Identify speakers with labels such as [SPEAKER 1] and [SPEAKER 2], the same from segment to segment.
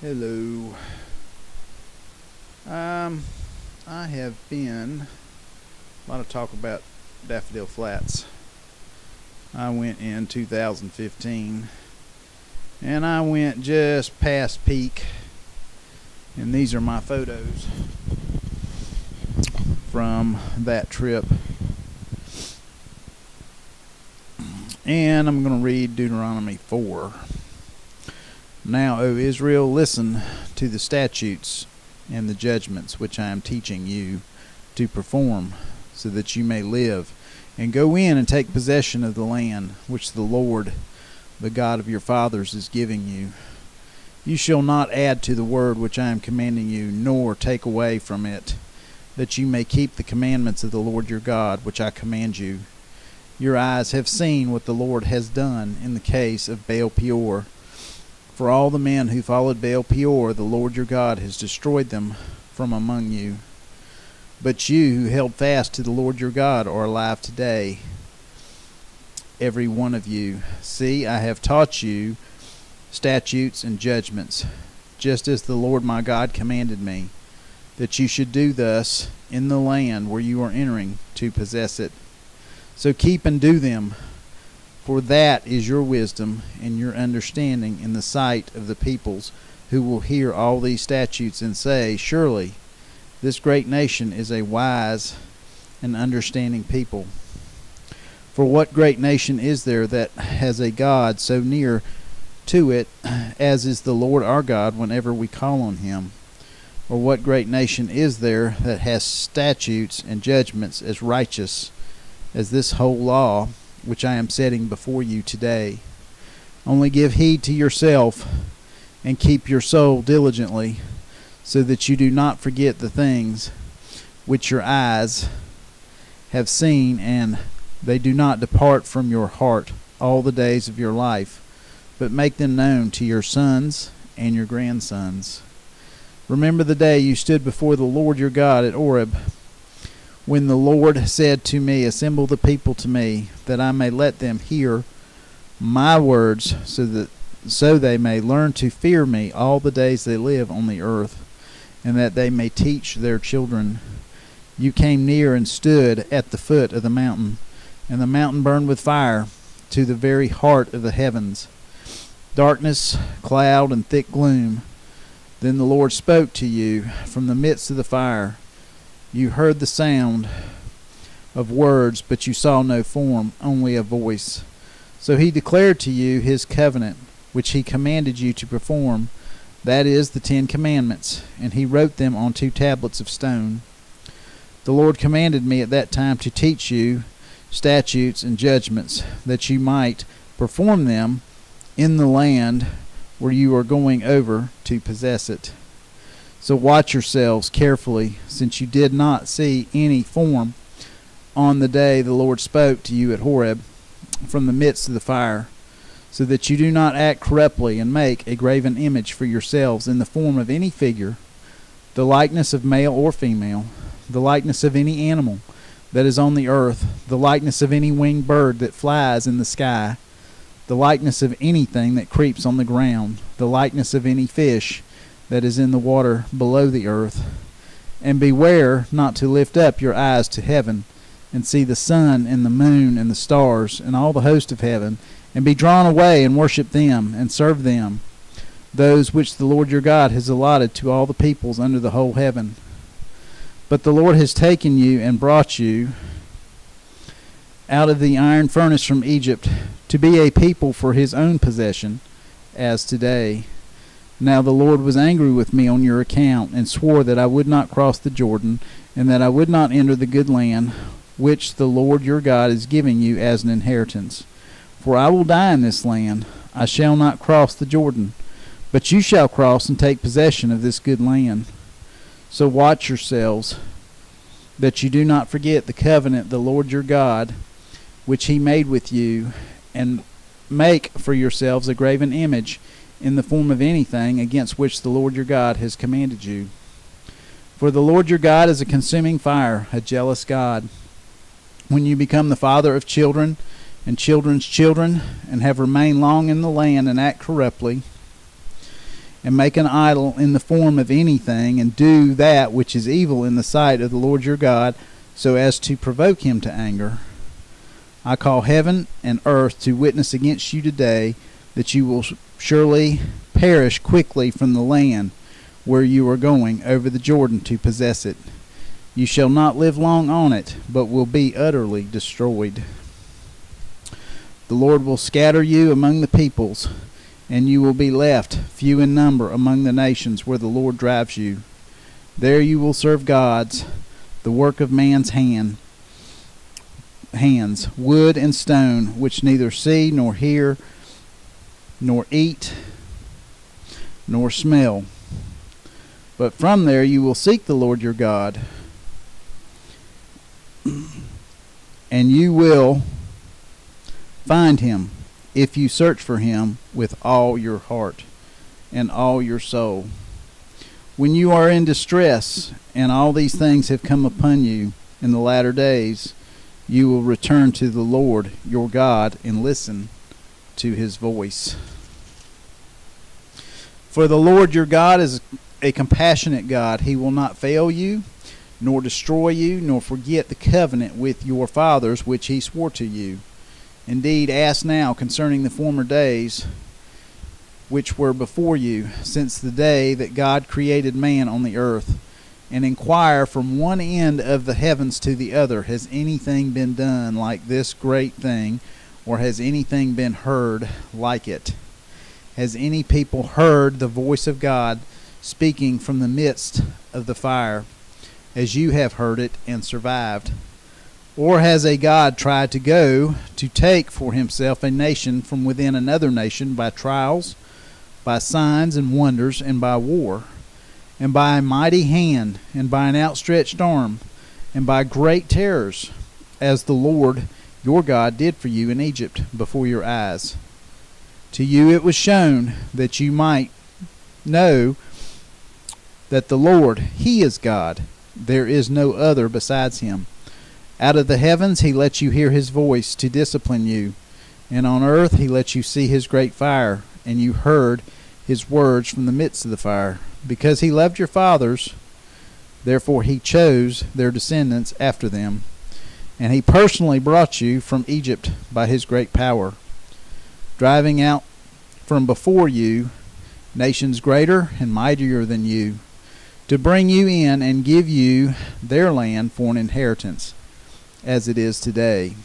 [SPEAKER 1] Hello. I have been a lot of talk about Daffodil Flats. I went in 2015 and I went just past peak, and these are my photos from that trip. And I'm going to read Deuteronomy 4. Now, O Israel, listen to the statutes and the judgments which I am teaching you to perform, so that you may live, and go in and take possession of the land which the Lord, the God of your fathers, is giving you. You shall not add to the word which I am commanding you, nor take away from it, that you may keep the commandments of the Lord your God, which I command you. Your eyes have seen what the Lord has done in the case of Baal Peor. For all the men who followed Baal Peor, the Lord your God has destroyed them from among you. But you who held fast to the Lord your God are alive today, every one of you. See, I have taught you statutes and judgments, just as the Lord my God commanded me, that you should do thus in the land where you are entering to possess it. So keep and do them, for that is your wisdom and your understanding in the sight of the peoples, who will hear all these statutes and say, surely this great nation is a wise and understanding people. For what great nation is there that has a God so near to it as is the Lord our God whenever we call on him? Or what great nation is there that has statutes and judgments as righteous as this whole law which I am setting before you today? Only give heed to yourself and keep your soul diligently, so that you do not forget the things which your eyes have seen, and they do not depart from your heart all the days of your life, but make them known to your sons and your grandsons. Remember the day you stood before the Lord your God at Horeb, when the Lord said to me, assemble the people to me, that I may let them hear my words, so they may learn to fear me all the days they live on the earth, and that they may teach their children. You came near and stood at the foot of the mountain, and the mountain burned with fire to the very heart of the heavens, darkness, cloud, and thick gloom. Then the Lord spoke to you from the midst of the fire. You heard the sound of words, but you saw no form, only a voice. So he declared to you his covenant, which he commanded you to perform, that is, the 10 Commandments, and he wrote them on 2 tablets of stone. The Lord commanded me at that time to teach you statutes and judgments, that you might perform them in the land where you are going over to possess it. So watch yourselves carefully, since you did not see any form on the day the Lord spoke to you at Horeb from the midst of the fire, so that you do not act corruptly and make a graven image for yourselves in the form of any figure, the likeness of male or female, the likeness of any animal that is on the earth, the likeness of any winged bird that flies in the sky, the likeness of anything that creeps on the ground, the likeness of any fish that is in the water below the earth. And beware not to lift up your eyes to heaven, and see the sun and the moon and the stars and all the host of heaven, and be drawn away and worship them and serve them, those which the Lord your God has allotted to all the peoples under the whole heaven. But the Lord has taken you and brought you out of the iron furnace from Egypt, to be a people for his own possession, as today. Now the Lord was angry with me on your account, and swore that I would not cross the Jordan, and that I would not enter the good land which the Lord your God is giving you as an inheritance. For I will die in this land. I shall not cross the Jordan, but you shall cross and take possession of this good land. So watch yourselves, that you do not forget the covenant the Lord your God, which he made with you, and make for yourselves a graven image in the form of anything against which the Lord your God has commanded you. For the Lord your God is a consuming fire, a jealous God. When you become the father of children and children's children, and have remained long in the land and act corruptly, and make an idol in the form of anything, and do that which is evil in the sight of the Lord your God, so as to provoke him to anger, I call heaven and earth to witness against you today that you will surely perish quickly from the land where you are going over the Jordan to possess it. You shall not live long on it, but will be utterly destroyed. The Lord will scatter you among the peoples, and you will be left few in number among the nations where the Lord drives you. There you will serve gods, the work of man's hands, wood and stone, which neither see nor hear, nor eat, nor smell. But from there you will seek the Lord your God, and you will find him if you search for him with all your heart and all your soul. When you are in distress, and all these things have come upon you in the latter days, you will return to the Lord your God and listen to his voice. For the Lord your God is a compassionate God. He will not fail you, nor destroy you, nor forget the covenant with your fathers which he swore to you. Indeed, ask now concerning the former days which were before you, since the day that God created man on the earth, and inquire from one end of the heavens to the other, has anything been done like this great thing, or has anything been heard like it? Has any people heard the voice of God speaking from the midst of the fire, as you have heard it and survived? Or has a God tried to go to take for himself a nation from within another nation by trials, by signs and wonders, and by war, and by a mighty hand, and by an outstretched arm, and by great terrors, as the Lord your God did for you in Egypt before your eyes? To you it was shown that you might know that the Lord, he is God. There is no other besides him. Out of the heavens he lets you hear his voice to discipline you, and on earth he lets you see his great fire, and you heard his words from the midst of the fire. Because he loved your fathers, therefore he chose their descendants after them, and he personally brought you from Egypt by his great power, driving out from before you nations greater and mightier than you, to bring you in and give you their land for an inheritance, as it is today.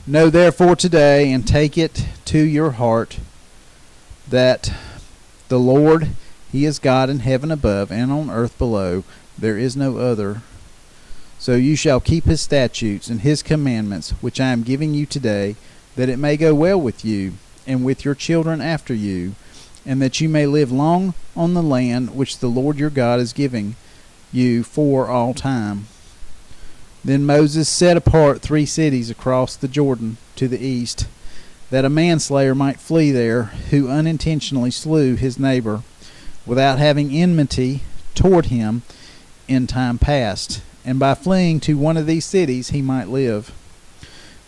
[SPEAKER 1] Know therefore today, and take it to your heart, that the Lord, he is God in heaven above and on earth below. There is no other. So you shall keep his statutes and his commandments, which I am giving you today, that it may go well with you and with your children after you, and that you may live long on the land which the Lord your God is giving you for all time. Then Moses set apart 3 cities across the Jordan to the east, that a manslayer might flee there, who unintentionally slew his neighbor, without having enmity toward him in time past, and by fleeing to one of these cities he might live.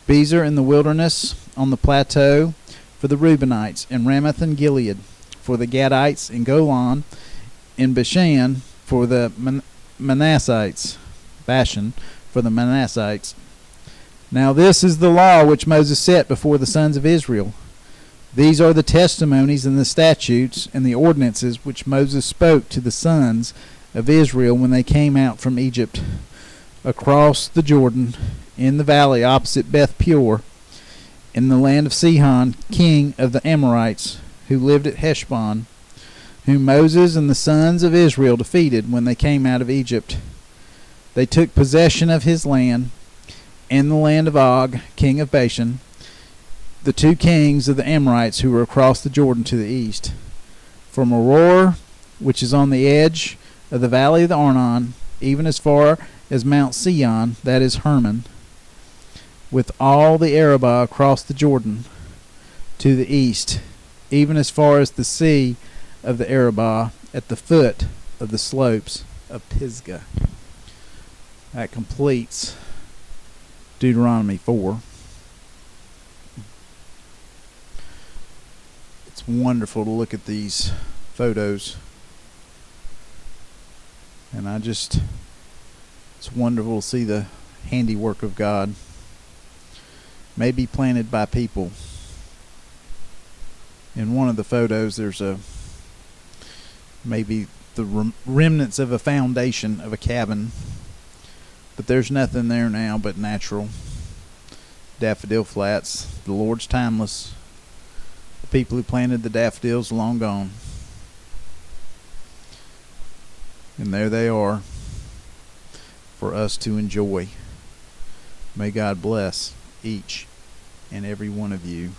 [SPEAKER 1] Bezer in the wilderness on the plateau for the Reubenites, and Ramoth in Gilead for the Gadites, and Golan in Bashan for the Manassites, Bashan for the Manassites. Now this is the law which Moses set before the sons of Israel. These are the testimonies and the statutes and the ordinances which Moses spoke to the sons of Israel when they came out from Egypt, across the Jordan, in the valley opposite Beth Peor, in the land of Sihon, king of the Amorites, who lived at Heshbon, whom Moses and the sons of Israel defeated when they came out of Egypt. They took possession of his land, and the land of Og, king of Bashan, the 2 kings of the Amorites who were across the Jordan to the east, from Aroer, which is on the edge of the valley of the Arnon, even as far as Mount Sion, that is Hermon, with all the Arabah across the Jordan to the east, even as far as the sea of the Arabah at the foot of the slopes of Pisgah. That completes Deuteronomy 4. It's wonderful to look at these photos. And it's wonderful to see the handiwork of God. Maybe planted by people. In one of the photos, there's maybe the remnants of a foundation of a cabin, but there's nothing there now but natural. Daffodil Flats, the Lord's timeless. The people who planted the daffodils long gone. And there they are for us to enjoy. May God bless each and every one of you.